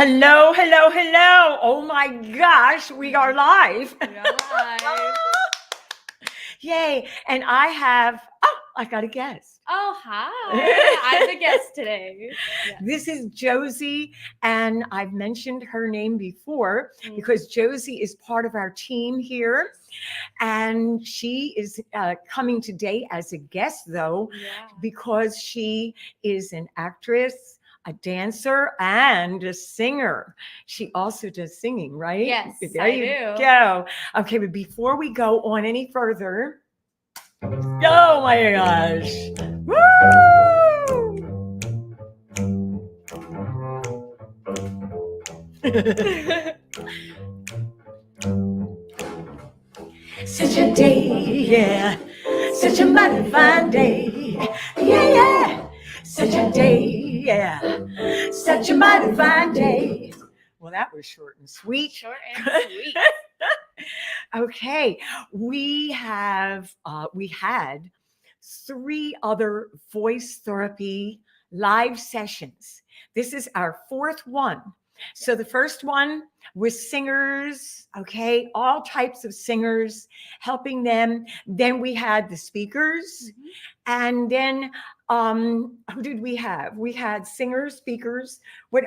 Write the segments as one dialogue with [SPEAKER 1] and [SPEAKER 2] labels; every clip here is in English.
[SPEAKER 1] Hello, hello, hello. Oh my gosh, we are live.
[SPEAKER 2] We are live.
[SPEAKER 1] Yay. And I got a guest.
[SPEAKER 2] Oh, hi. I'm the guest today. Yes.
[SPEAKER 1] This is Josie, and I've mentioned her name before
[SPEAKER 2] Mhm.
[SPEAKER 1] because Josie is part of our team here. And she is coming today as a guest, though,
[SPEAKER 2] Yeah.
[SPEAKER 1] because she is an actress, a dancer, and a singer. She also does singing, right?
[SPEAKER 2] Yes,
[SPEAKER 1] There
[SPEAKER 2] I
[SPEAKER 1] you
[SPEAKER 2] do.
[SPEAKER 1] go. Okay, but before we go on any further, oh my gosh. Woo! Such a day, yeah. Such a mighty fine day. Yeah, yeah. Such a day, yeah. Such a mighty fine day. Well, that was short and sweet.
[SPEAKER 2] Short and sweet.
[SPEAKER 1] Okay, we had 3 other voice therapy live sessions. This is our 4th one. So the first one was singers, okay, all types of singers, helping them. Then we had the speakers, and then who did we have? We had singers, speakers. What?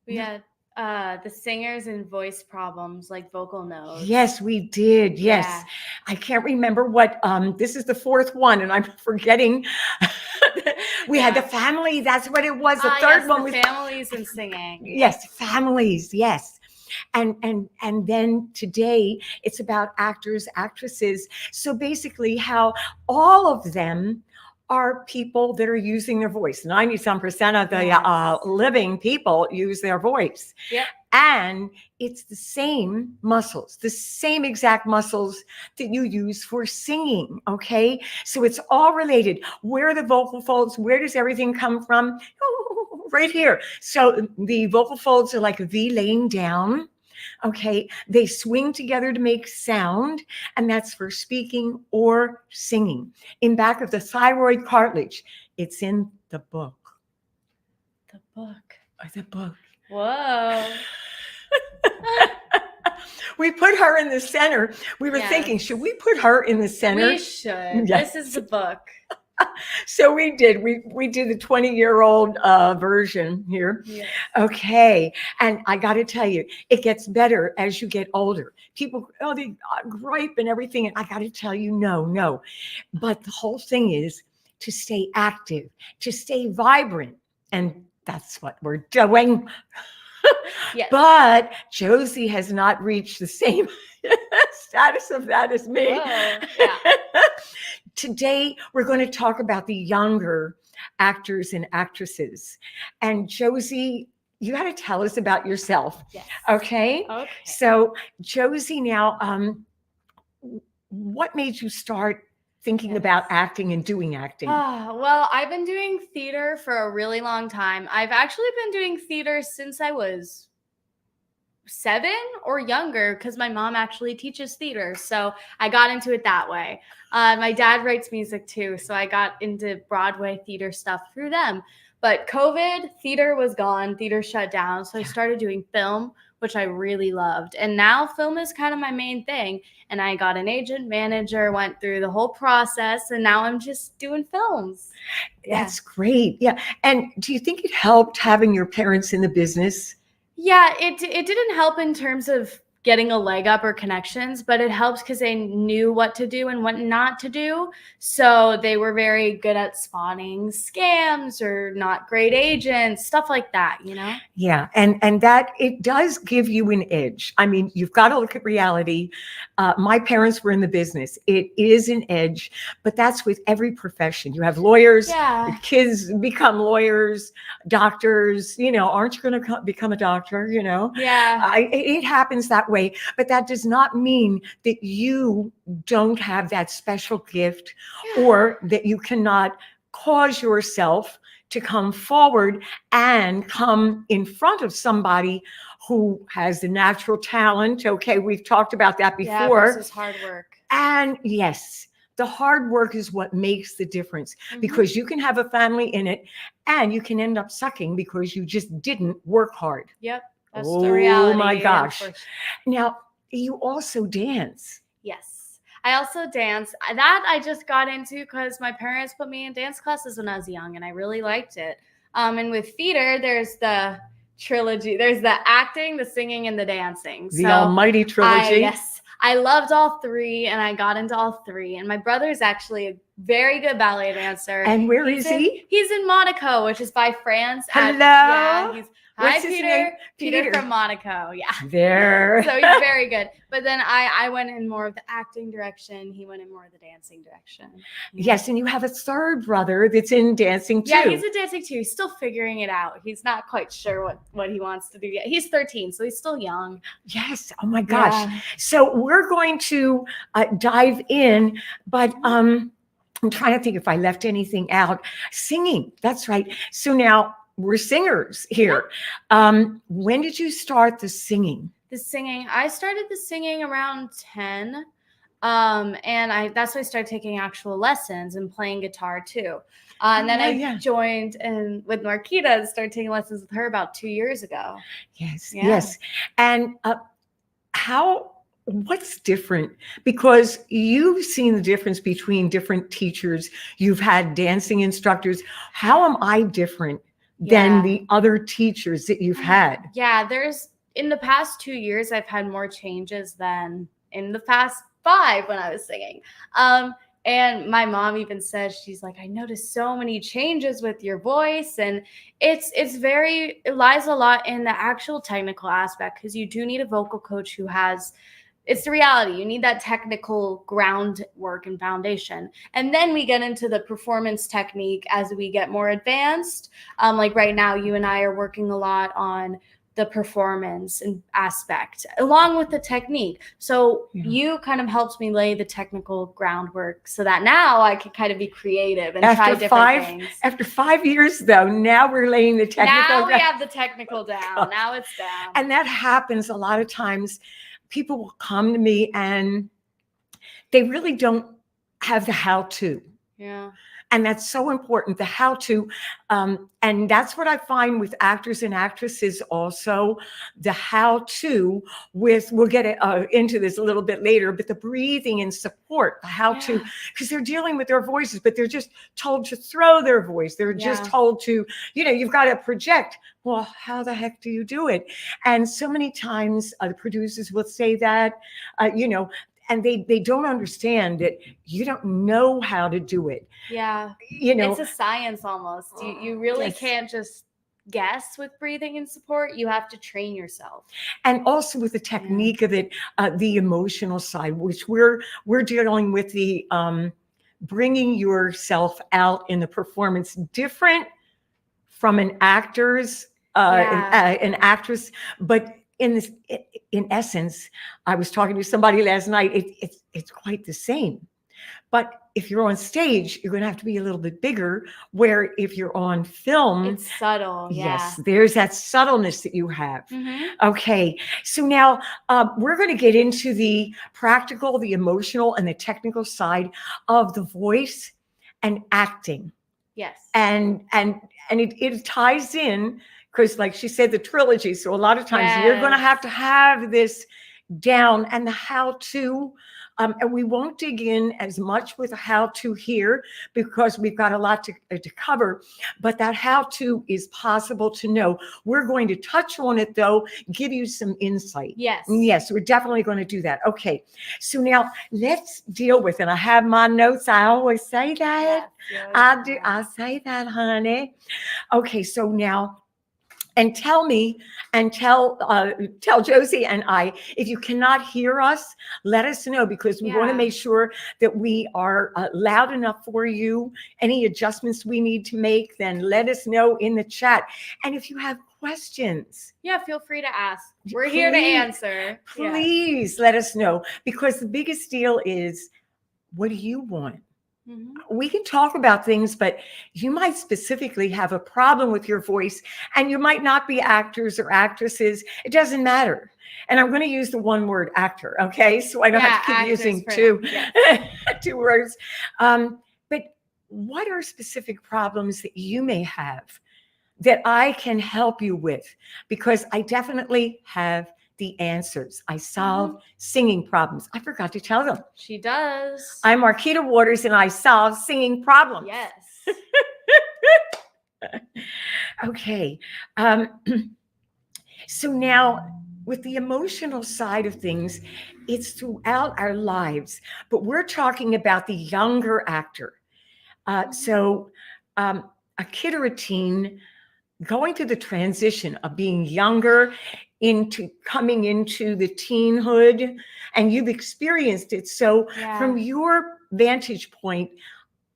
[SPEAKER 2] We had the singers and voice problems, like vocal notes.
[SPEAKER 1] Yes, we did. Yes.
[SPEAKER 2] Yeah.
[SPEAKER 1] I can't remember what this is the 4th one and I'm forgetting. We had the family, that's what it was. The third
[SPEAKER 2] yes,
[SPEAKER 1] one
[SPEAKER 2] the
[SPEAKER 1] was
[SPEAKER 2] families and singing.
[SPEAKER 1] yes, families, yes. And then today it's about actors, actresses. So basically how all of them are people that are using their voice. 90% of the
[SPEAKER 2] Yes.
[SPEAKER 1] living people use their voice.
[SPEAKER 2] Yep.
[SPEAKER 1] And it's the same muscles, the same exact muscles that you use for singing. Okay. So it's all related. Where are the vocal folds? Where does everything come from? Right here. So the vocal folds are like a V laying down. Okay. They swing together to make sound, and that's for speaking or singing. In back of the thyroid cartilage, it's in the book.
[SPEAKER 2] The book.
[SPEAKER 1] The book.
[SPEAKER 2] Whoa.
[SPEAKER 1] We put her in the center. We were thinking, should we put her in the center?
[SPEAKER 2] We should.
[SPEAKER 1] Yes.
[SPEAKER 2] This is the book.
[SPEAKER 1] So we did. We did the 20-year-old version here.
[SPEAKER 2] Yes.
[SPEAKER 1] Okay. And I got to tell you, it gets better as you get older. People, they gripe and everything. And I got to tell you, no. But the whole thing is to stay active, to stay vibrant. And that's what we're doing.
[SPEAKER 2] Yes.
[SPEAKER 1] But Josie has not reached the same status of that as me.
[SPEAKER 2] Whoa. Yeah.
[SPEAKER 1] Today, we're going to talk about the younger actors and actresses. And Josie, you got to tell us about yourself.
[SPEAKER 2] Yes.
[SPEAKER 1] Okay?
[SPEAKER 2] Okay.
[SPEAKER 1] So, Josie, now, what made you start thinking about acting and doing acting?
[SPEAKER 2] Well, I've been doing theater for a really long time. I've actually been doing theater since I was 7 or younger because my mom actually teaches theater. So I got into it that way. My dad writes music too. So I got into Broadway theater stuff through them. But COVID, theater was gone. Theater shut down. So I started doing film, which I really loved. And now film is kind of my main thing. And I got an agent, manager, went through the whole process. And now I'm just doing films.
[SPEAKER 1] That's great. Yeah. And do you think it helped having your parents in the business?
[SPEAKER 2] Yeah, it didn't help in terms of getting a leg up or connections, but it helps because they knew what to do and what not to do. So they were very good at spotting scams or not great agents, stuff like that, you know?
[SPEAKER 1] Yeah. And that it does give you an edge. I mean, you've got to look at reality. My parents were in the business. It is an edge, but that's with every profession. You have lawyers, kids become lawyers, doctors, aren't you going to become a doctor?
[SPEAKER 2] Yeah.
[SPEAKER 1] It happens that way, but that does not mean that you don't have that special gift or that you cannot cause yourself to come forward and come in front of somebody who has the natural talent. Okay, we've talked about that before.
[SPEAKER 2] Yeah, versus hard work.
[SPEAKER 1] And yes, The hard work is what makes the difference,
[SPEAKER 2] Mhm.
[SPEAKER 1] because you can have a family in it and you can end up sucking because you just didn't work hard.
[SPEAKER 2] Yep. That's the
[SPEAKER 1] Oh
[SPEAKER 2] reality.
[SPEAKER 1] my gosh.
[SPEAKER 2] Unfortunately.
[SPEAKER 1] Now, you also dance.
[SPEAKER 2] Yes. I also dance. That I just got into because my parents put me in dance classes when I was young, and I really liked it. And with theater, there's the trilogy. There's the acting, the singing, and the dancing.
[SPEAKER 1] The almighty trilogy.
[SPEAKER 2] Yes, I loved all three, and I got into all three. And my brother is actually a very good ballet dancer.
[SPEAKER 1] And where is he?
[SPEAKER 2] He's in Monaco, which is by France.
[SPEAKER 1] Hello.
[SPEAKER 2] Hi,
[SPEAKER 1] What's his
[SPEAKER 2] Peter.
[SPEAKER 1] name?
[SPEAKER 2] Peter from Monaco. Yeah.
[SPEAKER 1] There.
[SPEAKER 2] So he's very good. But then I went in more of the acting direction. He went in more of the dancing direction.
[SPEAKER 1] Yes, and you have a third brother that's in dancing too.
[SPEAKER 2] Yeah, he's in dancing too. He's still figuring it out. He's not quite sure what he wants to do yet. He's 13, so he's still young.
[SPEAKER 1] Yes. Oh my gosh.
[SPEAKER 2] Yeah.
[SPEAKER 1] So we're going to dive in, but I'm trying to think if I left anything out. Singing. That's right. So now we're singers here. When did you start the singing?
[SPEAKER 2] The singing. I started the singing around 10. And that's when I started taking actual lessons and playing guitar too. And then I joined with Marquita and started taking lessons with her about 2 years ago.
[SPEAKER 1] Yes. Yeah. Yes. And what's different? Because you've seen the difference between different teachers. You've had dancing instructors. How am I different than the other teachers that you've had?
[SPEAKER 2] Yeah, in the past 2 years, I've had more changes than in the past 5 when I was singing. And my mom even says, she's like, I noticed so many changes with your voice. And it lies a lot in the actual technical aspect, because you do need a vocal coach who has, it's the reality. You need that technical groundwork and foundation. And then we get into the performance technique as we get more advanced. Like right now, you and I are working a lot on the performance and aspect along with the technique. So you kind of helped me lay the technical groundwork so that now I can kind of be creative and try different things.
[SPEAKER 1] After 5 years though, now we're laying the technical
[SPEAKER 2] Now we have the technical down. Now it's down.
[SPEAKER 1] And that happens a lot of times. People will come to me and they really don't have the how-to.
[SPEAKER 2] Yeah.
[SPEAKER 1] And that's so important, the how-to. And that's what I find with actors and actresses also, the how-to we'll get into this a little bit later, but the breathing and support, the how-to, because they're dealing with their voices, but they're just told to throw their voice. They're just told to, you've got to project. Well, how the heck do you do it? And so many times the producers will say that, and they don't understand that you don't know how to do it.
[SPEAKER 2] Yeah. It's a science almost. You really can't just guess with breathing and support. You have to train yourself.
[SPEAKER 1] And also with the technique of it, the emotional side, which we're dealing with, the bringing yourself out in the performance, different from an actor's, an actress, but in essence, I was talking to somebody last night, it's quite the same. But if you're on stage, you're going to have to be a little bit bigger, where if you're on film,
[SPEAKER 2] it's subtle.
[SPEAKER 1] Yes, there's that subtleness that you have. Okay, so now we're going to get into the practical, the emotional, and the technical side of the voice and acting.
[SPEAKER 2] Yes.
[SPEAKER 1] And it ties in, because like she said, the trilogy. So a lot of times you're going to have this down, and the how-to. And we won't dig in as much with how-to here because we've got a lot to cover, but that how-to is possible to know. We're going to touch on it though, give you some insight. Yes, we're definitely going to do that. Okay, so now let's deal with it. I have my notes. I always say that. I do. I say that, honey. Okay, so now, and tell me, and tell Josie and I, if you cannot hear us, let us know, because we want to make sure that we are loud enough for you. Any adjustments we need to make, then let us know in the chat. And if you have questions,
[SPEAKER 2] feel free to ask. We're here to answer.
[SPEAKER 1] Please let us know, because the biggest deal is, what do you want? We can talk about things, but you might specifically have a problem with your voice, and you might not be actors or actresses. It doesn't matter. And I'm going to use the one word actor, okay? So I don't have to keep
[SPEAKER 2] actors
[SPEAKER 1] using
[SPEAKER 2] for
[SPEAKER 1] two,
[SPEAKER 2] now. Yes.
[SPEAKER 1] two words. But what are specific problems that you may have that I can help you with? Because I definitely have the answers. I solve singing problems. I forgot to tell them.
[SPEAKER 2] She does.
[SPEAKER 1] I'm Marquita Waters, and I solve singing problems.
[SPEAKER 2] Yes.
[SPEAKER 1] Okay. Um, so now, with the emotional side of things, it's throughout our lives, but we're talking about the younger actor. So, a kid or a teen going through the transition of being younger into coming into the teenhood, and you've experienced it. So, from your vantage point,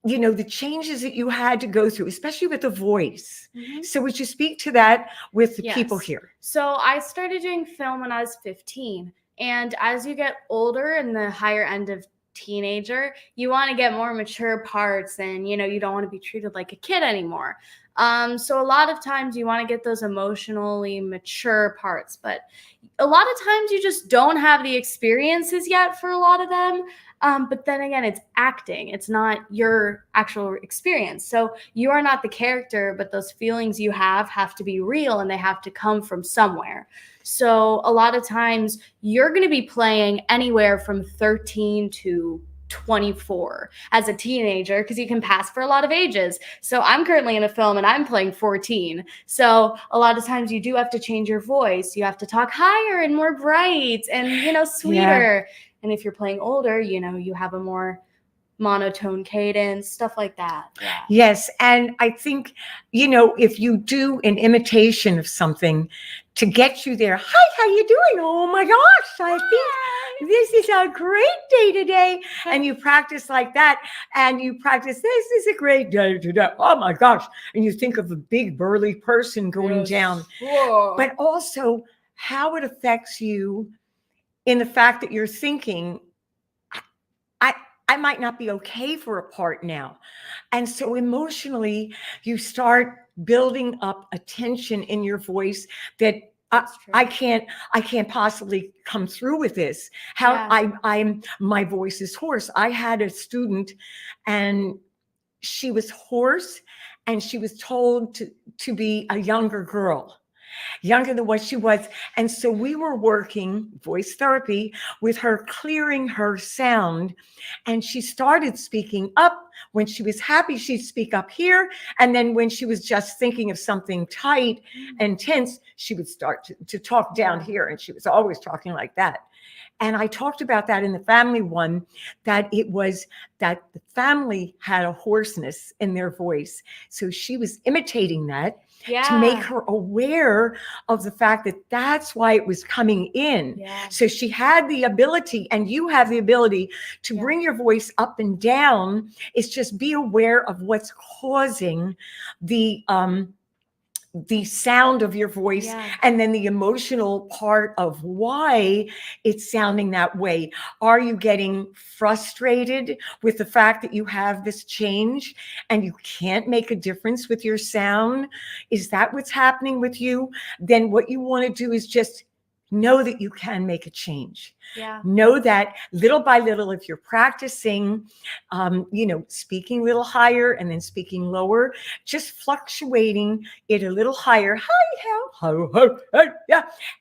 [SPEAKER 1] the changes that you had to go through, especially with the voice. So would you speak to that with the people here?
[SPEAKER 2] So I started doing film when I was 15. And as you get older in the higher end of teenager, you want to get more mature parts, and you don't want to be treated like a kid anymore. So a lot of times you want to get those emotionally mature parts, but a lot of times you just don't have the experiences yet for a lot of them. But then again, it's acting. It's not your actual experience. So you are not the character, but those feelings you have to be real, and they have to come from somewhere. So a lot of times you're going to be playing anywhere from 13 to 24 as a teenager, because you can pass for a lot of ages. So I'm currently in a film and I'm playing 14. So a lot of times you do have to change your voice. You have to talk higher and more bright and, sweeter. Yeah. And if you're playing older, you have a more monotone cadence, stuff like that. Yeah.
[SPEAKER 1] Yes. And I think, if you do an imitation of something to get you there, hi, how you doing? Oh my gosh, I think this is a great day today. And you practice like that, and you practice, this is a great day today. Oh my gosh. And you think of a big burly person going down.
[SPEAKER 2] Whoa.
[SPEAKER 1] But also how it affects you in the fact that you're thinking, I might not be okay for a part now. And so emotionally, you start building up a tension in your voice that I can't possibly come through with this. My voice is hoarse. I had a student, and she was hoarse, and she was told to be a younger girl, younger than what she was. And so we were working voice therapy with her, clearing her sound. And she started speaking up. When she was happy, she'd speak up here. And then when she was just thinking of something tight and tense, she would start to talk down here. And she was always talking like that. And I talked about that in the family one, that it was that the family had a hoarseness in their voice. So she was imitating that to make her aware of the fact that that's why it was coming in. So she had the ability, and you have the ability to bring your voice up and down. It's just be aware of what's causing the sound of your voice, and then the emotional part of why it's sounding that way. Are you getting frustrated with the fact that you have this change and you can't make a difference with your sound? Is that what's happening with you? Then what you want to do is just know that you can make a change. Know that little by little, if you're practicing, speaking a little higher and then speaking lower, just fluctuating it a little higher,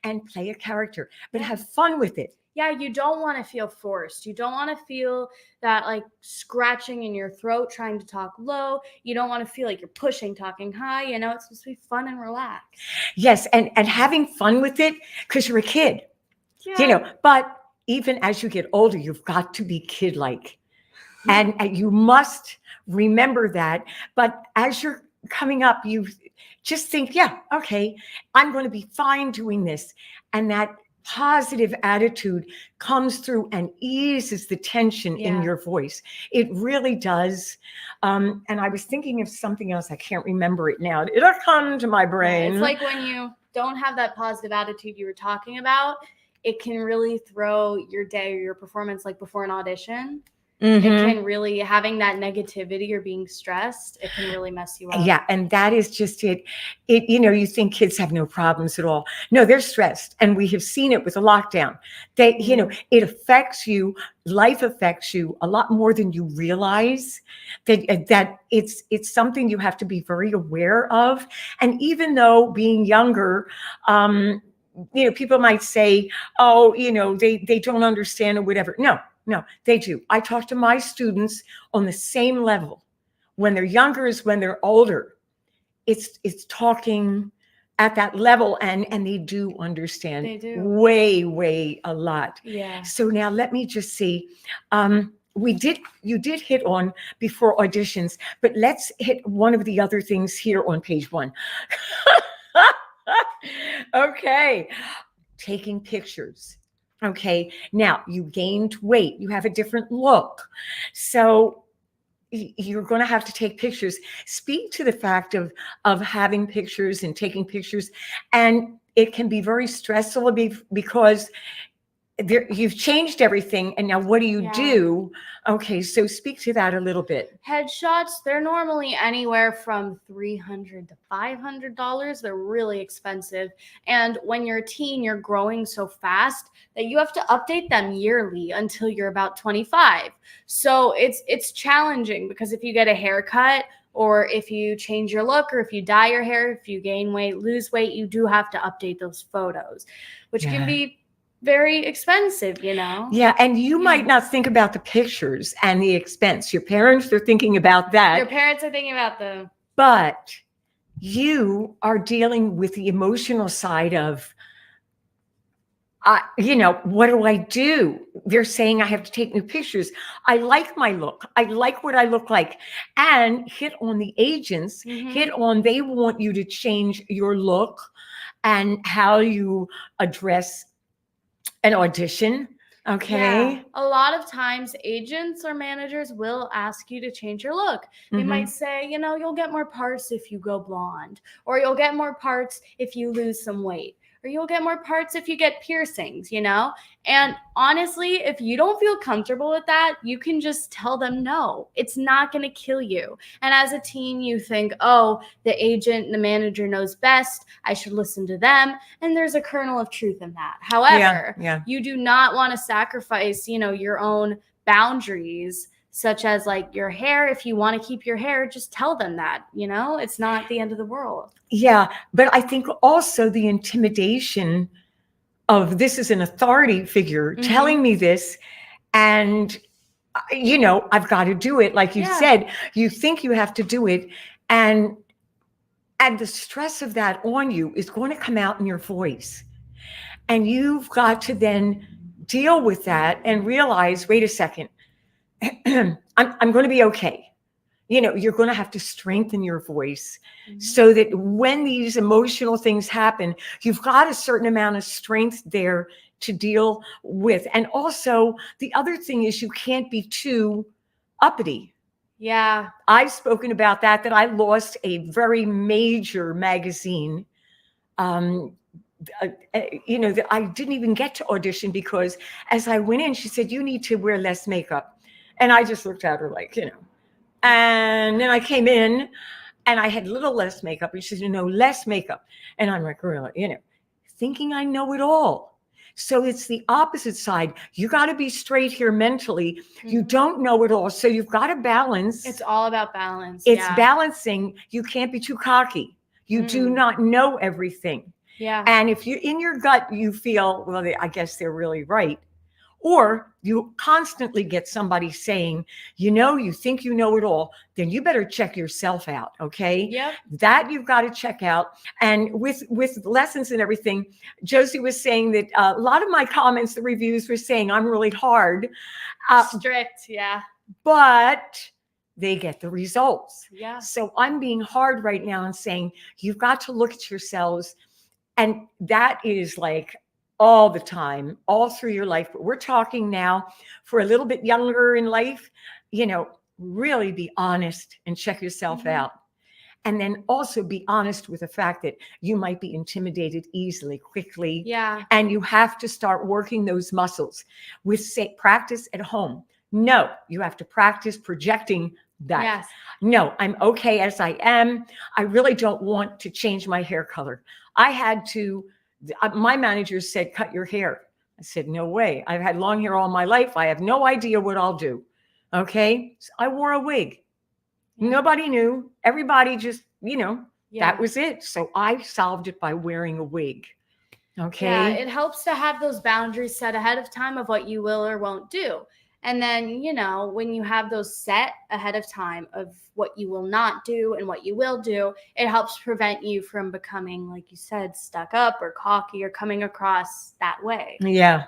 [SPEAKER 1] and play a character, but have fun with it.
[SPEAKER 2] You don't want to feel forced. You don't want to feel that like scratching in your throat trying to talk low. You don't want to feel like you're pushing, talking high. It's supposed to be fun and relaxed.
[SPEAKER 1] Yes, and having fun with it, because you're a kid. But even as you get older, you've got to be kid-like. And you must remember that. But as you're coming up, you just think, okay, I'm going to be fine doing this. And that positive attitude comes through and eases the tension in your voice. It really does. And I was thinking of something else. I can't remember it now. It'll come to my brain.
[SPEAKER 2] It's like when you don't have that positive attitude you were talking about, it can really throw your day or your performance, like before an audition. It
[SPEAKER 1] Mhm.
[SPEAKER 2] can really, having that negativity or being stressed, it can really mess you up.
[SPEAKER 1] Yeah, and that is just it. You think kids have no problems at all. No, they're stressed, and we have seen it with the lockdown. It affects you. Life affects you a lot more than you realize. That it's something you have to be very aware of. And even though being younger, people might say, "Oh, they don't understand or whatever." No, no, they do. I talk to my students on the same level when they're younger as when they're older. It's talking at that level, and they do understand.
[SPEAKER 2] They do.
[SPEAKER 1] Way a lot.
[SPEAKER 2] Yeah.
[SPEAKER 1] So now let me just see. You did hit on before auditions, but let's hit one of the other things here on page 1. Okay, taking pictures. Okay, now you gained weight, you have a different look, so you're going to have to take pictures. Speak to the fact of having pictures and taking pictures, and it can be very stressful because you've changed everything, and now what do you do? Okay, so speak to that a little bit.
[SPEAKER 2] Headshots, they're normally anywhere from $300 to $500. They're really expensive. And when you're a teen, you're growing so fast that you have to update them yearly until you're about 25. So it's challenging because if you get a haircut, or if you change your look, or if you dye your hair, if you gain weight, lose weight, you do have to update those photos, which can be very expensive,
[SPEAKER 1] Yeah, and you might not think about the pictures and the expense. Your parents are thinking about that.
[SPEAKER 2] Your parents are thinking about them.
[SPEAKER 1] But you are dealing with the emotional side of, what do I do? They're saying I have to take new pictures. I like my look. I like what I look like. And hit on the agents, hit on, they want you to change your look and how you address an audition. Okay.
[SPEAKER 2] Yeah. A lot of times agents or managers will ask you to change your look. They might say, you'll get more parts if you go blonde, or you'll get more parts if you lose some weight, or you'll get more parts if you get piercings, And honestly, if you don't feel comfortable with that, you can just tell them no. It's not going to kill you. And as a teen, you think, oh, the agent, the manager knows best. I should listen to them. And there's a kernel of truth in that. However, you do not want to sacrifice, your own boundaries, such as like your hair. If you want to keep your hair, just tell them that, it's not the end of the world.
[SPEAKER 1] Yeah, but I think also the intimidation of, this is an authority figure telling me this, and I've got to do it. Like you said, you think you have to do it, and the stress of that on you is going to come out in your voice, and you've got to then deal with that and realize, wait a second, I'm going to be okay. You're going to have to strengthen your voice so that when these emotional things happen, you've got a certain amount of strength there to deal with. And also, the other thing is you can't be too uppity.
[SPEAKER 2] Yeah.
[SPEAKER 1] I've spoken about that I lost a very major magazine. That I didn't even get to audition because as I went in, she said, you need to wear less makeup. And I just looked at her like, and then I came in and I had a little less makeup. And she said, less makeup. And I'm like, really, thinking I know it all. So it's the opposite side. You got to be straight here mentally. You don't know it all. So you've got to balance.
[SPEAKER 2] It's all about balance.
[SPEAKER 1] It's balancing. You can't be too cocky. You do not know everything.
[SPEAKER 2] Yeah.
[SPEAKER 1] And if you in your gut, you feel, well, I guess they're really right. Or you constantly get somebody saying, you think you know it all, then you better check yourself out, okay?
[SPEAKER 2] Yep.
[SPEAKER 1] That you've got to check out. And with lessons and everything, Josie was saying that a lot of my comments, the reviews were saying I'm really hard.
[SPEAKER 2] Strict, yeah.
[SPEAKER 1] But they get the results.
[SPEAKER 2] Yeah.
[SPEAKER 1] So I'm being hard right now and saying, you've got to look at yourselves. And that is like all the time, all through your life. But we're talking now for a little bit younger in life, really be honest and check yourself out. And then also be honest with the fact that you might be intimidated easily, quickly.
[SPEAKER 2] Yeah.
[SPEAKER 1] And you have to start working those muscles with practice at home. No, you have to practice projecting that.
[SPEAKER 2] Yes.
[SPEAKER 1] No, I'm okay as I am. I really don't want to change my hair color. I had to, my manager said, cut your hair. I said, no way. I've had long hair all my life. I have no idea what I'll do. Okay. So I wore a wig.
[SPEAKER 2] Yeah.
[SPEAKER 1] Nobody knew. Everybody just,
[SPEAKER 2] Yeah.
[SPEAKER 1] that was it. So I solved it by wearing a wig. Okay.
[SPEAKER 2] Yeah, it helps to have those boundaries set ahead of time of what you will or won't do. And then, when you have those set ahead of time of what you will not do and what you will do, it helps prevent you from becoming, like you said, stuck up or cocky or coming across that way.
[SPEAKER 1] Yeah.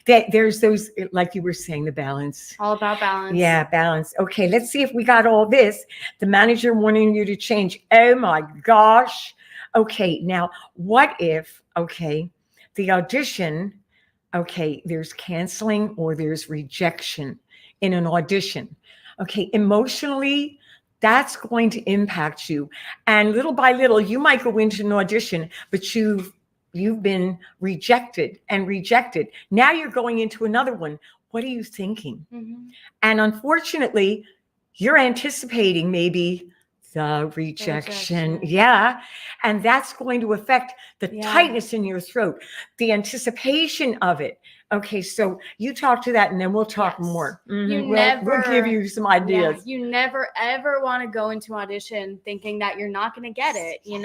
[SPEAKER 1] There's those, like you were saying, the balance.
[SPEAKER 2] All about balance.
[SPEAKER 1] Yeah, balance. Okay, let's see if we got all this. The manager wanting you to change. Oh my gosh. Okay, now what if, the audition, there's canceling or there's rejection in an audition. Okay, emotionally, that's going to impact you. And little by little, you might go into an audition, but you've been rejected and rejected. Now you're going into another one. What are you thinking?
[SPEAKER 2] Mm-hmm.
[SPEAKER 1] And unfortunately, you're anticipating maybe the rejection. Yeah. And that's going to affect the tightness in your throat, the anticipation of it. Okay, so you talk to that and then we'll talk more. Mm-hmm. We'll give you some ideas.
[SPEAKER 2] You never ever want to go into audition thinking that you're not going to get it. You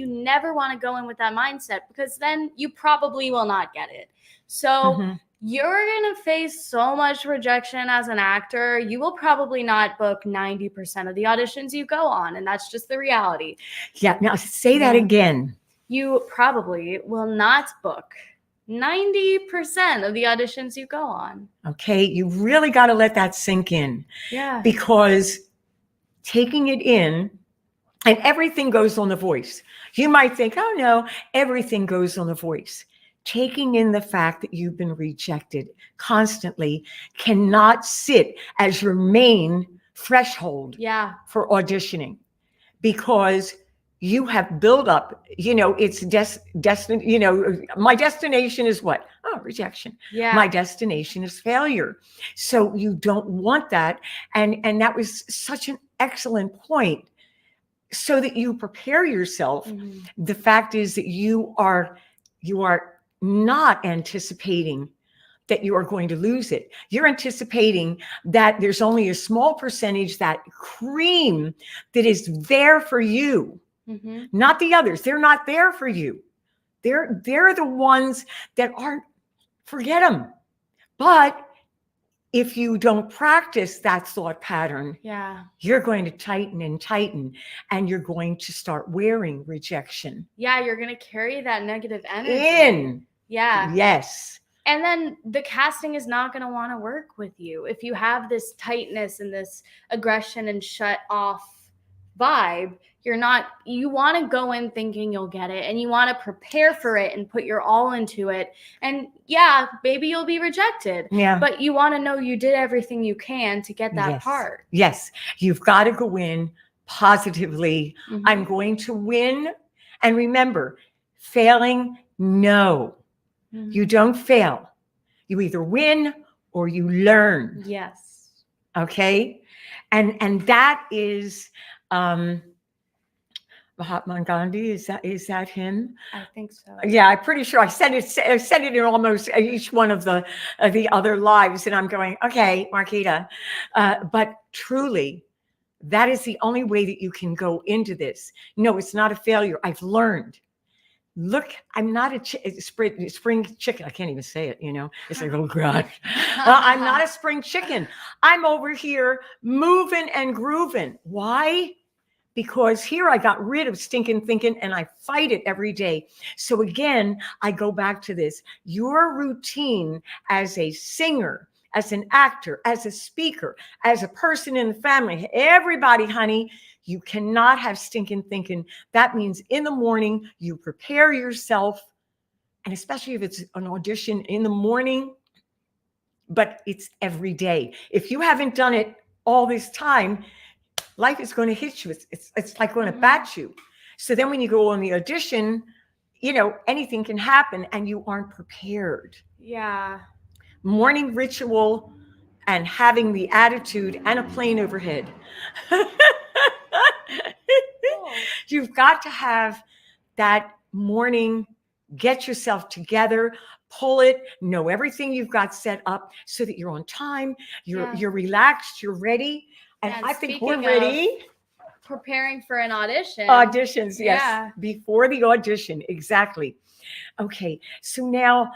[SPEAKER 2] never want to go in with that mindset because then you probably will not get it. So you're going to face so much rejection as an actor. You will probably not book 90% of the auditions you go on. And that's just the reality.
[SPEAKER 1] Yeah. Now say that again.
[SPEAKER 2] You probably will not book 90% of the auditions you go on.
[SPEAKER 1] Okay. You really got to let that sink in.
[SPEAKER 2] Yeah.
[SPEAKER 1] Because taking it in, and everything goes on the voice. You might think, oh no, everything goes on the voice. Taking in the fact that you've been rejected constantly cannot sit as your main threshold for auditioning, because you have built up, it's destined, my destination is what? Oh, rejection.
[SPEAKER 2] Yeah.
[SPEAKER 1] My destination is failure. So you don't want that. And that was such an excellent point, so that you prepare yourself. The fact is that you are not anticipating that you are going to lose it. You're anticipating that there's only a small percentage, that cream that is there for you, not the others. They're not there for you. They're the ones that aren't, forget them. But if you don't practice that thought pattern, you're going to tighten and tighten, and you're going to start wearing rejection.
[SPEAKER 2] Yeah, you're going to carry that negative energy
[SPEAKER 1] in.
[SPEAKER 2] Yeah.
[SPEAKER 1] Yes.
[SPEAKER 2] And then the casting is not going to want to work with you if you have this tightness and this aggression and shut off vibe. You want to go in thinking you'll get it, and you want to prepare for it and put your all into it. And yeah, maybe you'll be rejected.
[SPEAKER 1] Yeah.
[SPEAKER 2] But you want to know you did everything you can to get that part.
[SPEAKER 1] Yes. You've got to go in positively. I'm going to win. And remember, failing, no. You don't fail. You either win or you learn.
[SPEAKER 2] Yes.
[SPEAKER 1] Okay. And that is Mahatma Gandhi. Is that him?
[SPEAKER 2] I think so.
[SPEAKER 1] Yeah, I'm pretty sure I said it in almost each one of the other lives, and I'm going, okay, Marquita. But truly, that is the only way that you can go into this. No, it's not a failure. I've learned. Look, I'm not a spring chicken. I can't even say it, It's like, oh, God. I'm not a spring chicken. I'm over here moving and grooving. Why? Because here I got rid of stinking thinking, and I fight it every day. So again, I go back to this. Your routine as a singer, as an actor, as a speaker, as a person in the family, everybody, honey, you cannot have stinking thinking. That means in the morning, you prepare yourself, and especially if it's an audition in the morning, but it's every day. If you haven't done it all this time, life is going to hit you. It's like going to bat you. So then when you go on the audition, anything can happen and you aren't prepared.
[SPEAKER 2] Yeah.
[SPEAKER 1] Morning ritual, and having the attitude and a plane overhead. You've got to have that morning, get yourself together, pull it, know everything you've got set up so that you're on time, you're relaxed, you're ready. And I think we're ready.
[SPEAKER 2] Preparing for an audition.
[SPEAKER 1] Auditions, yes. Before the audition, exactly. Okay, so now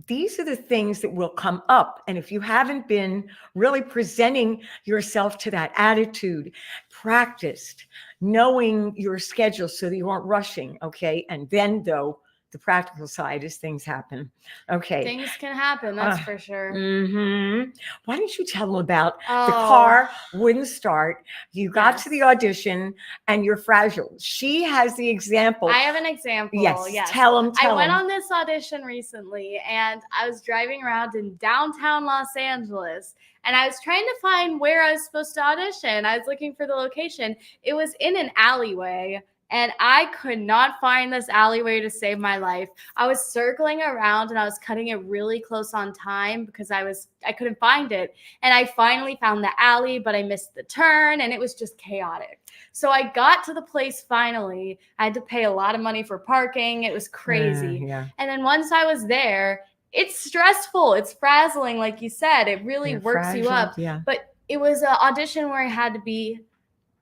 [SPEAKER 1] these are the things that will come up. And if you haven't been really presenting yourself to that attitude, practiced, knowing your schedule so that you aren't rushing, okay? And then, though, the practical side is things happen. Okay.
[SPEAKER 2] Things can happen, that's for sure.
[SPEAKER 1] Mm-hmm. Why don't you tell them about the car wouldn't start. You got to the audition and you're fragile. She has the example.
[SPEAKER 2] I have an example.
[SPEAKER 1] Yes. Tell them.
[SPEAKER 2] I went on this audition recently and I was driving around in downtown Los Angeles and I was trying to find where I was supposed to audition. I was looking for the location. It was in an alleyway. And I could not find this alleyway to save my life. I was circling around and I was cutting it really close on time because I couldn't find it. And I finally found the alley, but I missed the turn and it was just chaotic. So I got to the place finally. I had to pay a lot of money for parking. It was crazy. And then once I was there, it's stressful. It's frazzling, like you said. It really works you up. But it was an audition where I had to be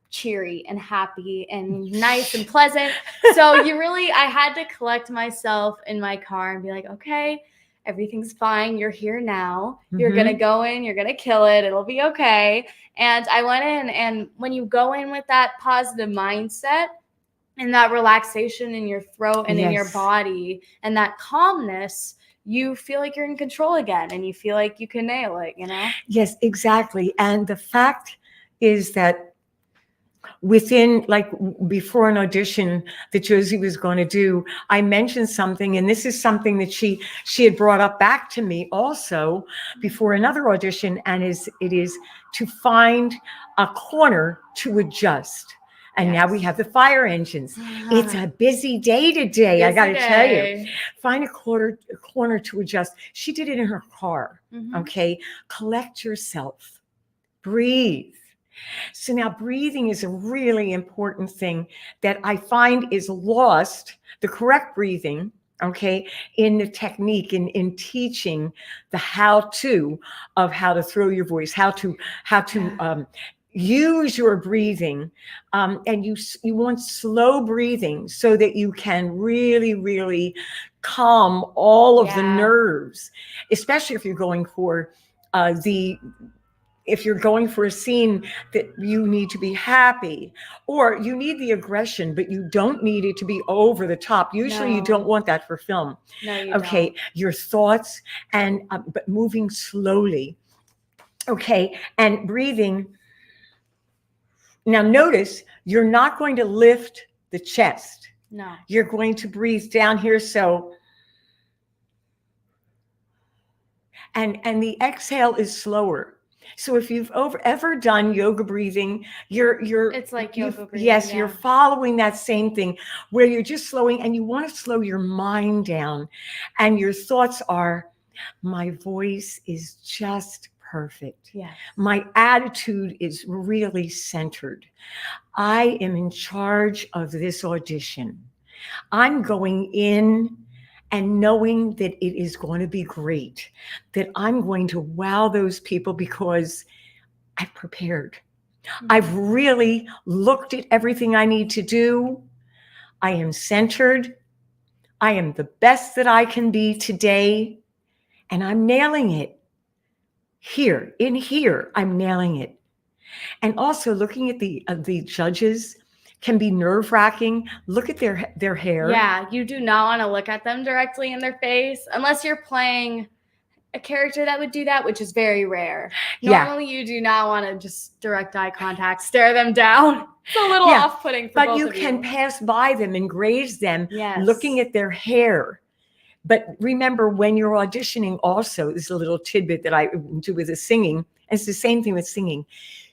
[SPEAKER 2] cheery and happy and nice and pleasant. So I had to collect myself in my car and be like, okay, everything's fine. You're here now. You're going to go in. You're going to kill it. It'll be okay. And I went in, and when you go in with that positive mindset and that relaxation in your throat and in your body and that calmness, you feel like you're in control again and you feel like you can nail it, Yes,
[SPEAKER 1] exactly. And the fact is that before an audition that Josie was going to do, I mentioned something, and this is something that she had brought up back to me also before another audition, and it is to find a corner to adjust. And now we have the fire engines. It's a busy day today. I got to tell you, find a corner to adjust. She did it in her car. Okay. Collect yourself, breathe. So now breathing is a really important thing that I find is lost, the correct breathing, okay, in the technique, in teaching the how-to of how to throw your voice, how to use your breathing. And you want slow breathing so that you can really, really calm all of the nerves, especially if you're going for if you're going for a scene that you need to be happy, or you need the aggression, but you don't need it to be over the top. Usually you don't want that for film.
[SPEAKER 2] No, you don't.
[SPEAKER 1] Your thoughts but moving slowly. Okay, and breathing. Now notice, you're not going to lift the chest.
[SPEAKER 2] No.
[SPEAKER 1] You're going to breathe down here, so. And the exhale is slower. So if you've ever done yoga breathing, it's like yoga breathing. Yes, you're following that same thing where you're just slowing, and you want to slow your mind down. And your thoughts are, my voice is just perfect.
[SPEAKER 2] Yes.
[SPEAKER 1] My attitude is really centered. I am in charge of this audition. I'm going in and knowing that it is going to be great, that I'm going to wow those people because I've prepared. I've really looked at everything I need to do. I am centered. I am the best that I can be today, and I'm nailing it. Here, I'm nailing it. And also looking at the judges can be nerve-wracking. Look at their hair.
[SPEAKER 2] Yeah, you do not want to look at them directly in their face unless you're playing a character that would do that, which is very rare. Normally, you do not want to just direct eye contact, stare them down. It's a little off-putting for both of you.
[SPEAKER 1] But you can pass by them and graze them, looking at their hair. But remember, when you're auditioning also, this is a little tidbit that I do with the singing, And it's the same thing with singing.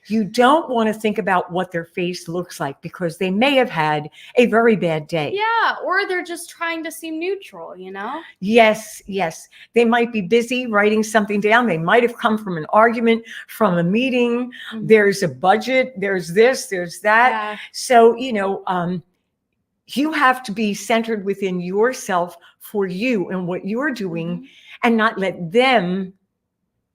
[SPEAKER 1] You don't want to think about what their face looks like because they may have had a very bad day.
[SPEAKER 2] Yeah, or they're just trying to seem neutral, you know?
[SPEAKER 1] Yes, yes. They might be busy writing something down. They might have come from an argument, from a meeting.
[SPEAKER 2] Mhm.
[SPEAKER 1] There's a budget. There's this, there's that.
[SPEAKER 2] Yeah.
[SPEAKER 1] So, you have to be centered within yourself for you and what you're doing
[SPEAKER 2] Mhm.
[SPEAKER 1] and not let them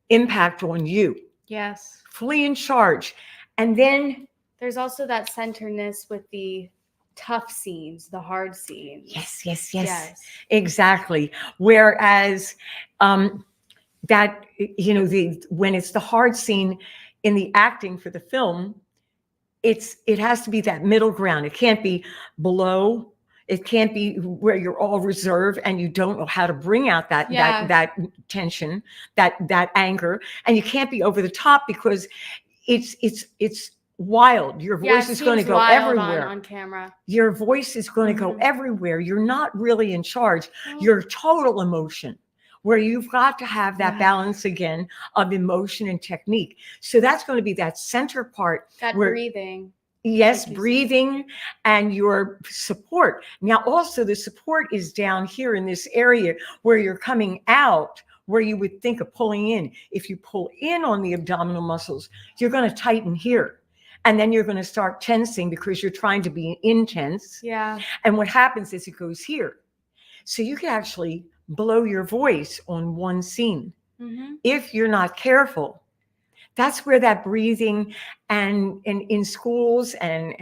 [SPEAKER 1] impact on you.
[SPEAKER 2] Yes.
[SPEAKER 1] Fully in charge. And then
[SPEAKER 2] There's also that centeredness with the tough scenes, the hard scenes.
[SPEAKER 1] yes. Exactly. Whereas that, when it's the hard scene in the acting for the film, it has to be that middle ground. It can't be below. It can't be where you're all reserved and you don't know how to bring out that tension, that anger, and you can't be over the top because it's wild. Your voice is going to go everywhere
[SPEAKER 2] on camera.
[SPEAKER 1] Your voice is going to go everywhere. You're not really in charge. You're total emotion, where you've got to have that balance again of emotion and technique. So that's going to be that center part.
[SPEAKER 2] That breathing.
[SPEAKER 1] Yes, breathing and your support. Now, also the support is down here in this area where you're coming out, where you would think of pulling in. If you pull in on the abdominal muscles, you're going to tighten here. And then you're going to start tensing because you're trying to be intense.
[SPEAKER 2] Yeah.
[SPEAKER 1] And what happens is it goes here. So you can actually blow your voice on one scene. If you're not careful. That's where that breathing and in schools and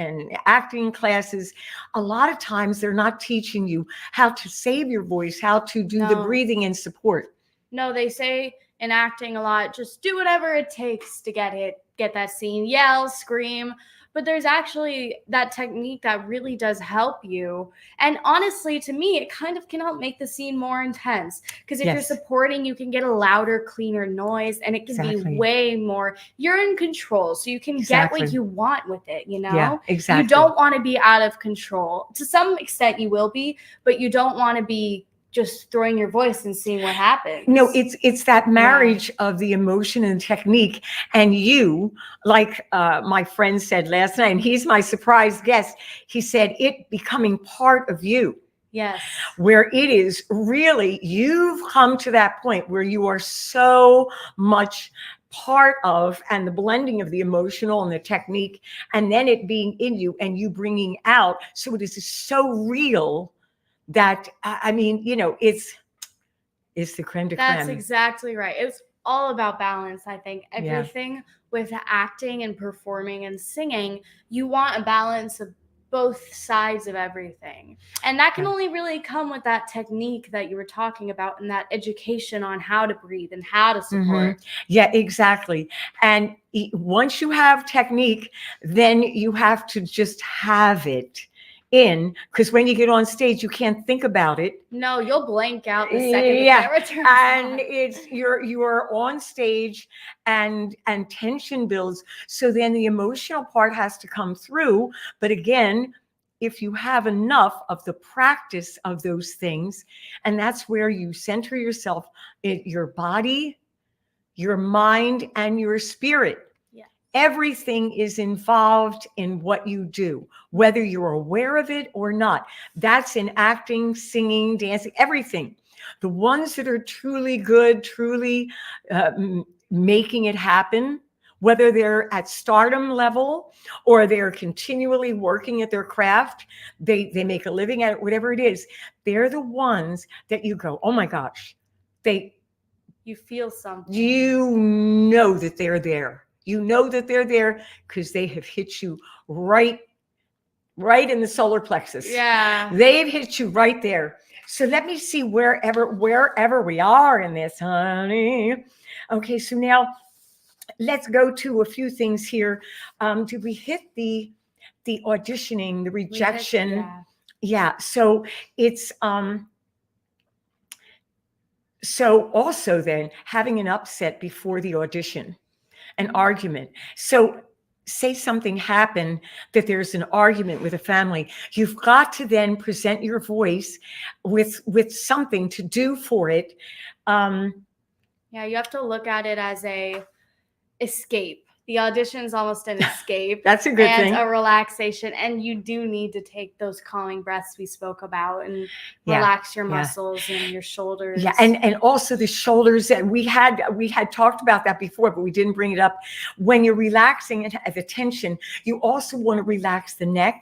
[SPEAKER 1] acting classes, a lot of times they're not teaching you how to save your voice, how to do the breathing and support.
[SPEAKER 2] No, they say in acting a lot, just do whatever it takes to get that scene, yell, scream. But there's actually that technique that really does help you. And honestly, to me, it kind of can help make the scene more intense. Because if you're supporting, you can get a louder, cleaner noise, and it can be way more, you're in control. So you can get what you want with it, you know?
[SPEAKER 1] Yeah, exactly.
[SPEAKER 2] You don't want to be out of control. To some extent, you will be, but you don't want to be just throwing your voice and seeing what happens.
[SPEAKER 1] No, it's that marriage of the emotion and technique, and you, like my friend said last night, and he's my surprise guest. He said it becoming part of you.
[SPEAKER 2] Yes.
[SPEAKER 1] Where it is really, you've come to that point where you are so much part of, and the blending of the emotional and the technique, and then it being in you and you bringing out. So it is so real. That, I mean, it's the creme de creme.
[SPEAKER 2] That's exactly right. It's all about balance, I think. Everything with acting and performing and singing, you want a balance of both sides of everything. And that can only really come with that technique that you were talking about and that education on how to breathe and how to support.
[SPEAKER 1] Yeah, exactly. And once you have technique, then you have to just have it. Because when you get on stage, you can't think about it.
[SPEAKER 2] No, you'll blank out the second the camera turns
[SPEAKER 1] and
[SPEAKER 2] on.
[SPEAKER 1] It's you are on stage and tension builds. So then the emotional part has to come through. But again, if you have enough of the practice of those things, and that's where you center yourself, your body, your mind, and your spirit. Everything is involved in what you do, whether you're aware of it or not. That's in acting, singing, dancing, everything. The ones that are truly good, truly making it happen, whether they're at stardom level or they're continually working at their craft, they make a living at it, whatever it is, they're the ones that you go, oh my gosh,
[SPEAKER 2] you feel something.
[SPEAKER 1] You know that they're there. You know that they're there because they have hit you right in the solar plexus.
[SPEAKER 2] Yeah.
[SPEAKER 1] They've hit you right there. So let me see wherever we are in this, honey. Okay, so now let's go to a few things here. Did we hit the auditioning, the rejection? Yeah. So it's so also then having an upset before the audition. An argument. So say something happened, that there's an argument with a family. You've got to then present your voice with something to do for it.
[SPEAKER 2] You have to look at it as escape. The audition is almost an escape.
[SPEAKER 1] That's a good
[SPEAKER 2] and
[SPEAKER 1] thing.
[SPEAKER 2] a relaxation. And you do need to take those calming breaths we spoke about and relax your muscles and your shoulders.
[SPEAKER 1] Yeah, and also the shoulders. And we had talked about that before, but we didn't bring it up. When you're relaxing and have the tension, you also want to relax the neck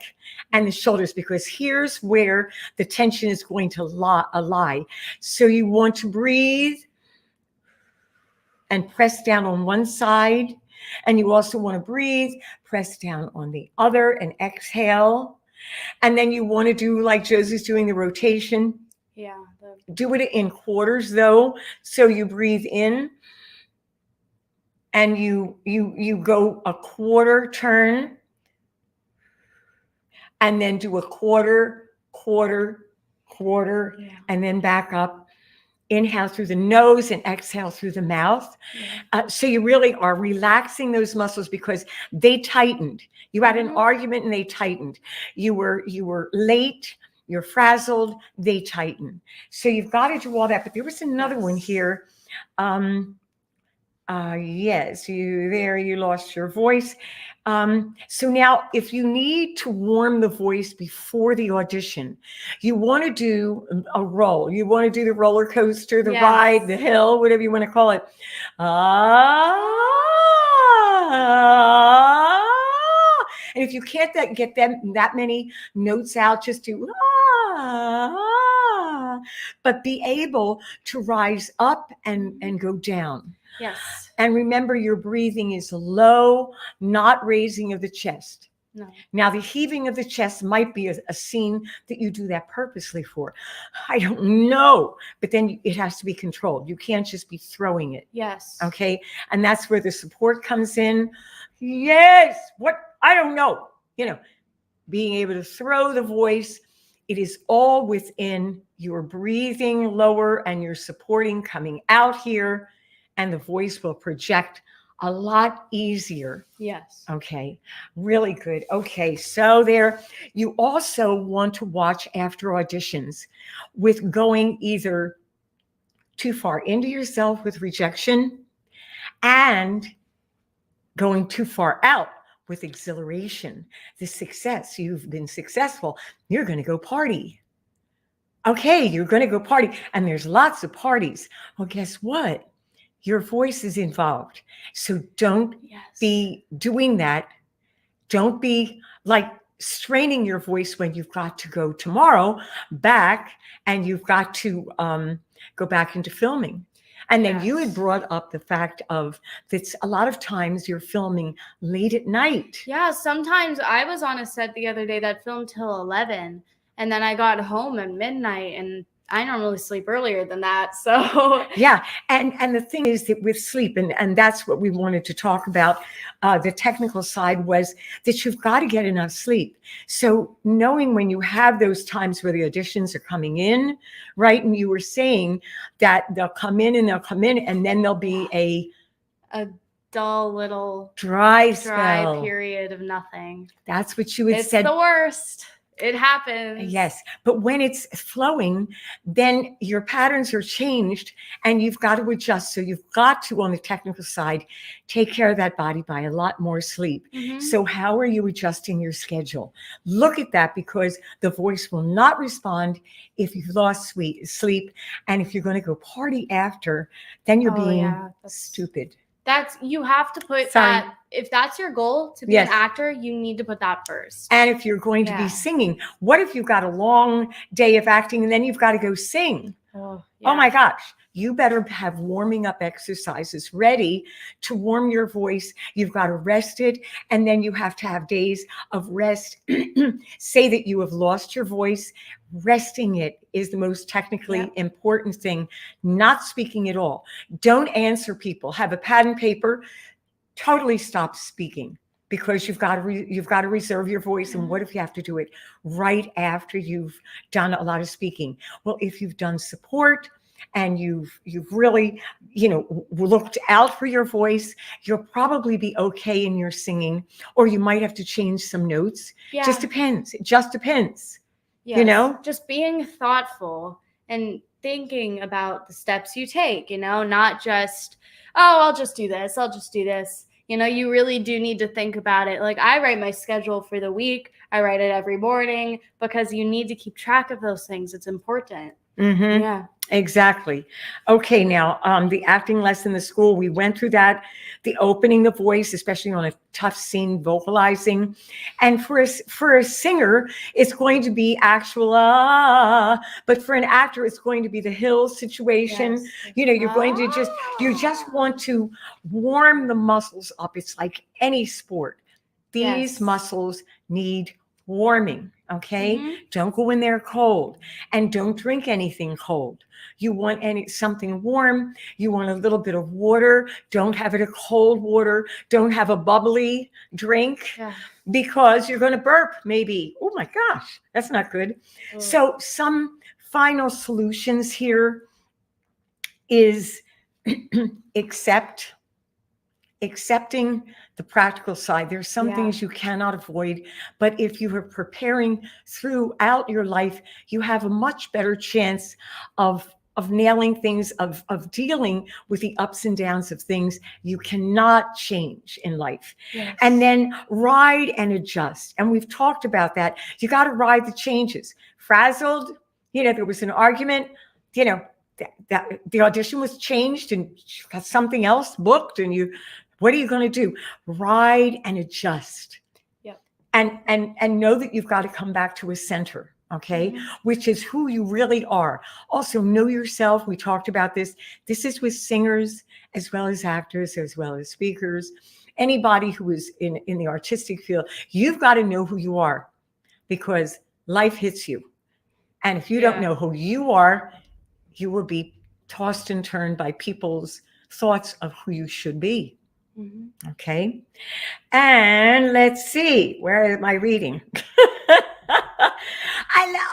[SPEAKER 1] and the shoulders, because here's where the tension is going to lie. So you want to breathe and press down on one side. And you also want to breathe, press down on the other, and exhale. And then you want to do like Josie's doing, the rotation.
[SPEAKER 2] Yeah.
[SPEAKER 1] Do it in quarters though. So you breathe in and you go a quarter turn, and then do a quarter, and then back up. Inhale through the nose and exhale through the mouth. So you really are relaxing those muscles because they tightened. You had an argument and they tightened. You were late, you're frazzled, they tighten. So you've got to do all that. But there was another one here. Yes, you lost your voice. So now if you need to warm the voice before the audition, you want to do a roll. You want to do the roller coaster, the ride, the hill, whatever you want to call it. And if you can't get that many notes out, just do but be able to rise up and go down.
[SPEAKER 2] Yes.
[SPEAKER 1] And remember, your breathing is low, not raising of the chest.
[SPEAKER 2] No.
[SPEAKER 1] Now, the heaving of the chest might be a scene that you do that purposely for. I don't know. But then it has to be controlled. You can't just be throwing it.
[SPEAKER 2] Yes.
[SPEAKER 1] Okay. And that's where the support comes in. Yes. What? I don't know. Being able to throw the voice. It is all within your breathing lower and your supporting coming out here. And the voice will project a lot easier.
[SPEAKER 2] Yes.
[SPEAKER 1] Okay. Really good. Okay. So there, you also want to watch after auditions with going either too far into yourself with rejection and going too far out with exhilaration. The success, you've been successful. You're going to go party. Okay. You're going to go party. And there's lots of parties. Well, guess what? Your voice is involved. So don't be doing that. Don't be like straining your voice when you've got to go tomorrow back and you've got to go back into filming. And then you had brought up the fact of that a lot of times you're filming late at night.
[SPEAKER 2] Yeah, sometimes I was on a set the other day that filmed till 11, and then I got home at midnight, and I normally sleep earlier than that. So
[SPEAKER 1] yeah. And the thing is that with sleep, and that's what we wanted to talk about, the technical side was that you've got to get enough sleep. So knowing when you have those times where the auditions are coming in, right? And you were saying that they'll come in and then there'll be a
[SPEAKER 2] dull little
[SPEAKER 1] dry
[SPEAKER 2] period of nothing.
[SPEAKER 1] That's what you had said.
[SPEAKER 2] It's the worst. It happens.
[SPEAKER 1] Yes. But when it's flowing, then your patterns are changed and you've got to adjust. So you've got to, on the technical side, take care of that body by a lot more sleep. Mm-hmm. So how are you adjusting your schedule? Look at that, because the voice will not respond if you've lost sleep. And if you're going to go party after, then you're being stupid.
[SPEAKER 2] You have to put that, if that's your goal to be an actor, you need to put that first.
[SPEAKER 1] And if you're going to be singing, what if you've got a long day of acting and then you've got to go sing? Oh my gosh. You better have warming up exercises ready to warm your voice. You've got to rest it. And then you have to have days of rest. Say that you have lost your voice. Resting it is the most technically important thing. Not speaking at all. Don't answer people. Have a pad and paper. Totally stop speaking, because you've got to reserve your voice. And what if you have to do it right after you've done a lot of speaking? Well, if you've done support and you've really, looked out for your voice, you'll probably be okay in your singing, or you might have to change some notes. Just depends. It just depends.
[SPEAKER 2] Yes. Just being thoughtful and thinking about the steps you take, not just, oh, I'll just do this. I'll just do this. You really do need to think about it. Like, I write my schedule for the week. I write it every morning because you need to keep track of those things. It's important.
[SPEAKER 1] Mm-hmm.
[SPEAKER 2] Yeah.
[SPEAKER 1] Exactly. Okay, now the acting lesson in the school, we went through that, the opening the voice, especially on a tough scene, vocalizing. And for a singer, it's going to be actual but for an actor, it's going to be the hill situation.
[SPEAKER 2] Yes.
[SPEAKER 1] You're going to you just want to warm the muscles up. It's like any sport. These
[SPEAKER 2] Yes.
[SPEAKER 1] muscles need warming. Okay.
[SPEAKER 2] Mhm.
[SPEAKER 1] Don't go in there cold, and don't drink anything cold. You want something warm. You want a little bit of water. Don't have it a cold water. Don't have a bubbly drink.
[SPEAKER 2] Yeah.
[SPEAKER 1] Because you're going to burp maybe. Oh my gosh, that's not good.
[SPEAKER 2] Oh.
[SPEAKER 1] So some final solutions here is accepting the practical side. There's some things you cannot avoid, but if you are preparing throughout your life, you have a much better chance of nailing things, of dealing with the ups and downs of things you cannot change in life.
[SPEAKER 2] Yes.
[SPEAKER 1] And then ride and adjust. And we've talked about that. You got to ride the changes. Frazzled, there was an argument, that the audition was changed and got something else booked, and what are you going to do? Ride and adjust.
[SPEAKER 2] Yep.
[SPEAKER 1] And know that you've got to come back to a center, okay? Mm-hmm. Which is who you really are. Also, know yourself. We talked about this. This is with singers as well as actors, as well as speakers. Anybody who is in the artistic field, you've got to know who you are, because life hits you. And if you don't know who you are, you will be tossed and turned by people's thoughts of who you should be. Mm-hmm. Okay. And let's see, where am I reading?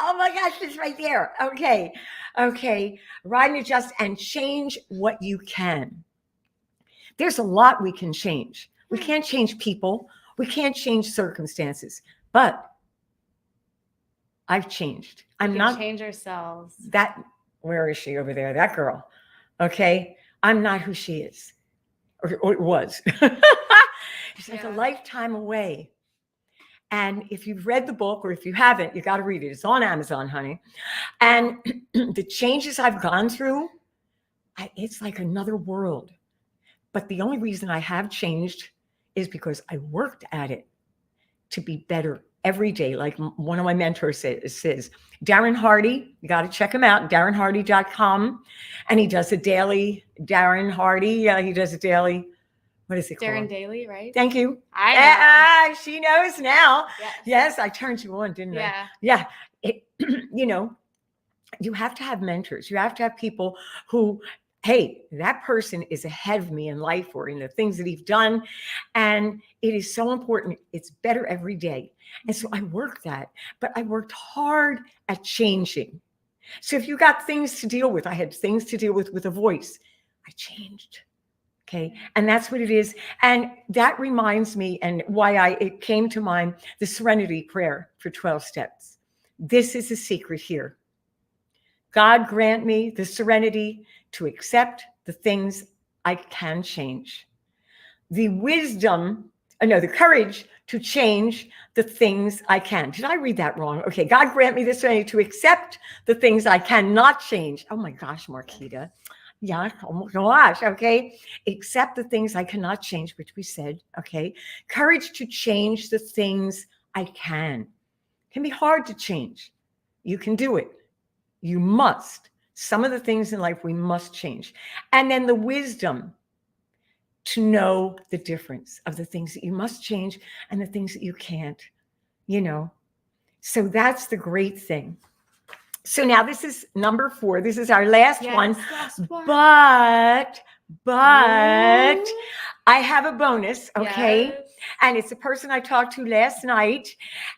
[SPEAKER 1] Oh my gosh, it's right there. Okay. Ride and adjust and change what you can. There's a lot we can change. We can't change people. We can't change circumstances, but I've changed.
[SPEAKER 2] We can change ourselves.
[SPEAKER 1] Where is she over there? That girl. Okay. I'm not who she is, or it was. It's like a lifetime away. And if you've read the book, or if you haven't, you got to read it. It's on Amazon, honey. And the changes I've gone through, it's like another world. But the only reason I have changed is because I worked at it to be better every day. Like one of my mentors says, Darren Hardy, you got to check him out, darrenhardy.com. And he does a daily, Darren Hardy, he does a daily, what is it called?
[SPEAKER 2] Darren Daily, right?
[SPEAKER 1] Thank you.
[SPEAKER 2] I know.
[SPEAKER 1] She knows now.
[SPEAKER 2] Yes,
[SPEAKER 1] I turned you on, didn't
[SPEAKER 2] I?
[SPEAKER 1] Yeah. You have to have mentors. You have to have people who, hey, that person is ahead of me in life or in the things that he's done. And it is so important. It's better every day. And so I worked that, but I worked hard at changing. So if you got things to deal with, I had things to deal with a voice. I changed. Okay. And that's what it is. And that reminds me, and why it came to mind, the serenity prayer for 12 steps. This is the secret here. God grant me the serenity to accept the things I can change. The courage to change the things I can. Did I read that wrong? Okay, God grant me the serenity to accept the things I cannot change. Oh my gosh, Marquita. Yeah, oh my gosh, okay. Accept the things I cannot change, which we said, okay. Courage to change the things I can. It can be hard to change. You can do it. You must. Some of the things in life we must change. And then the wisdom to know the difference of the things that you must change and the things that you can't, So that's the great thing. So now this is number 4. This is our last one. But I have a bonus, okay? Yes. And it's a person I talked to last night,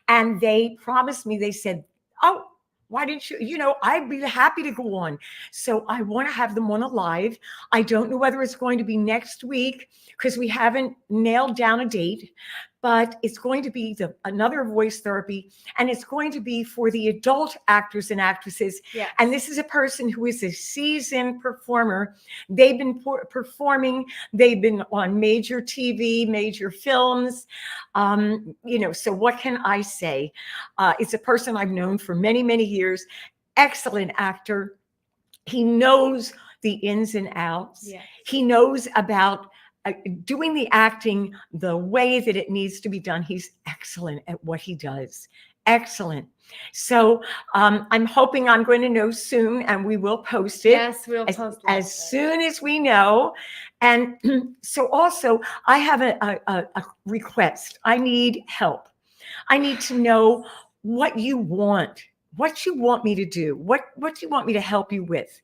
[SPEAKER 1] and they promised me, they said, oh, why didn't you, I'd be happy to go on. So I want to have them on live. I don't know whether it's going to be next week because we haven't nailed down a date, but it's going to be another voice therapy, and it's going to be for the adult actors and actresses.
[SPEAKER 2] Yes.
[SPEAKER 1] And this is a person who is a seasoned performer. They've been performing, they've been on major TV, major films. So what can I say? It's a person I've known for many, many years. Excellent actor. He knows the ins and outs.
[SPEAKER 2] Yes.
[SPEAKER 1] He knows about doing the acting the way that it needs to be done. He's excellent at what he does. Excellent. So I'm hoping I'm going to know soon, and we will post it.
[SPEAKER 2] Yes, we'll post it
[SPEAKER 1] as soon as we know. And so also, I have a request. I need help. I need to know what you want me to do, what you want me to help you with.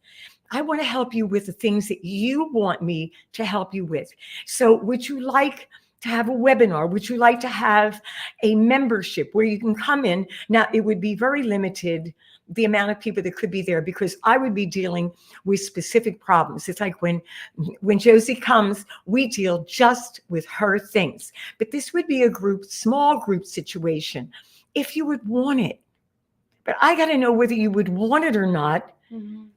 [SPEAKER 1] I want to help you with the things that you want me to help you with. So would you like to have a webinar? Would you like to have a membership where you can come in? Now, it would be very limited, the amount of people that could be there, because I would be dealing with specific problems. It's like when Josie comes, we deal just with her things. But this would be a small group situation, if you would want it. But I got to know whether you would want it or not,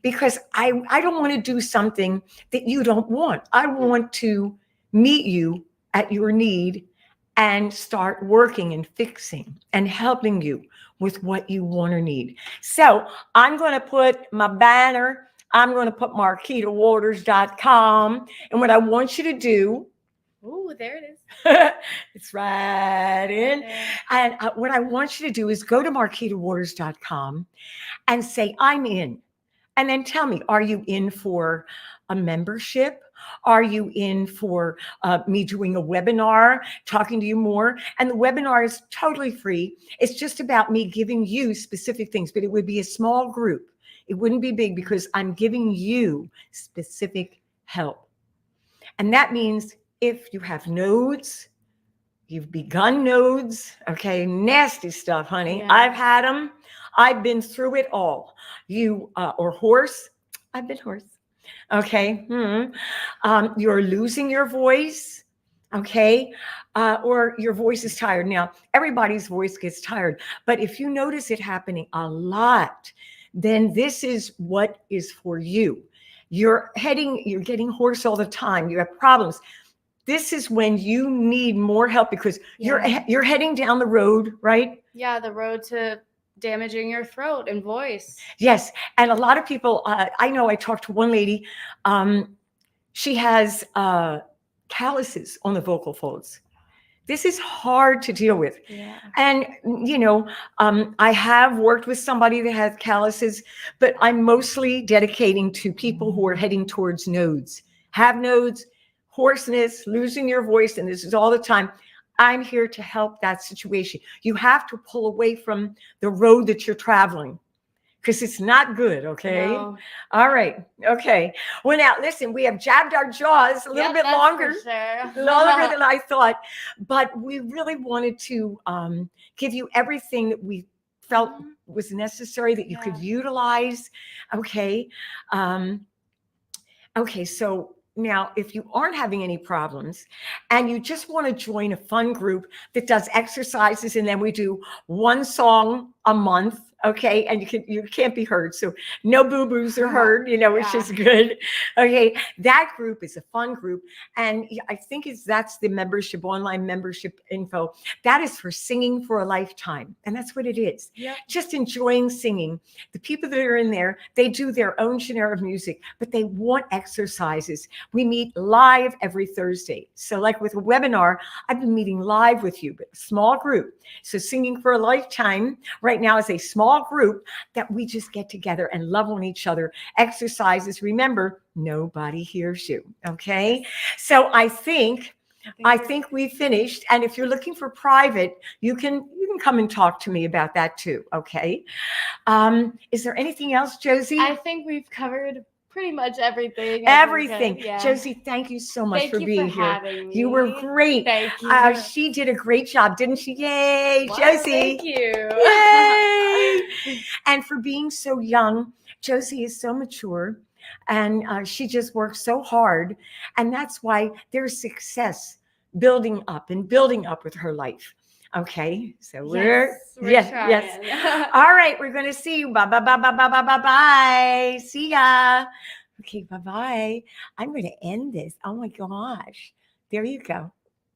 [SPEAKER 1] because I don't want to do something that you don't want. I want to meet you at your need and start working and fixing and helping you with what you want or need. So I'm going to put my banner. I'm going to put marquitawaters.com. And what I want you to do,
[SPEAKER 2] oh, there it is.
[SPEAKER 1] It's right in. And what I want you to do is go to marquitawaters.com and say, I'm in. And then tell me, are you in for a membership? Are you in for me doing a webinar, talking to you more? And the webinar is totally free. It's just about me giving you specific things, but it would be a small group. It wouldn't be big, because I'm giving you specific help. And that means if you have nodes, you've begun nodes, okay, nasty stuff, honey.
[SPEAKER 2] Yeah.
[SPEAKER 1] I've had them. I've been through it all. You or hoarse. I've been hoarse. Okay. You're losing your voice. Okay. Or your voice is tired. Now, everybody's voice gets tired. But if you notice it happening a lot, then this is what is for you. You're getting hoarse all the time. You have problems. This is when you need more help, because you're heading down the road, right?
[SPEAKER 2] Yeah, the road to damaging your throat and voice.
[SPEAKER 1] Yes. And a lot of people, I know, I talked to one lady, she has calluses on the vocal folds. This is hard to deal with.
[SPEAKER 2] Yeah.
[SPEAKER 1] And, I have worked with somebody that has calluses, but I'm mostly dedicating to people who are heading towards nodes, have nodes, hoarseness, losing your voice, and this is all the time. I'm here to help that situation. You have to pull away from the road that you're traveling, because it's not good, okay?
[SPEAKER 2] No.
[SPEAKER 1] All right, okay. Well, now, listen, we have jabbed our jaws a little bit longer, longer than I thought, but we really wanted to give you everything that we felt was necessary that you could utilize, okay? Okay, so now, if you aren't having any problems and you just want to join a fun group that does exercises, and then we do one song a month, okay, and you can't be heard, so no boo-boos are heard, which is good. Okay, that group is a fun group, and I think that's the membership, online membership info. That is for singing for a lifetime, and that's what it is.
[SPEAKER 2] Yep.
[SPEAKER 1] Just enjoying singing. The people that are in there, they do their own genre of music, but they want exercises. We meet live every Thursday. So like with a webinar, I've been meeting live with you, but a small group. So Singing for a Lifetime right now is a small group that we just get together and love on each other. Exercises. Remember, nobody hears you. Okay. So I think we finished. And if you're looking for private, you can come and talk to me about that too. Okay. Is there anything else, Josie?
[SPEAKER 2] I think we've covered pretty much everything.
[SPEAKER 1] Everything.
[SPEAKER 2] Yeah.
[SPEAKER 1] Josie, thank you so much for being here.
[SPEAKER 2] Having me.
[SPEAKER 1] You were great.
[SPEAKER 2] Thank you.
[SPEAKER 1] She did a great job, didn't she? Yay,
[SPEAKER 2] Wow,
[SPEAKER 1] Josie.
[SPEAKER 2] Thank you.
[SPEAKER 1] Yay. And for being so young, Josie is so mature, and she just works so hard. And that's why there's success building up and building up with her life. Okay, so we're
[SPEAKER 2] yes.
[SPEAKER 1] yes. All right, we're going to see you. Bye, bye, bye, bye, bye, bye, bye, bye. See ya. Okay, bye, bye. I'm going to end this. Oh my gosh. There you go.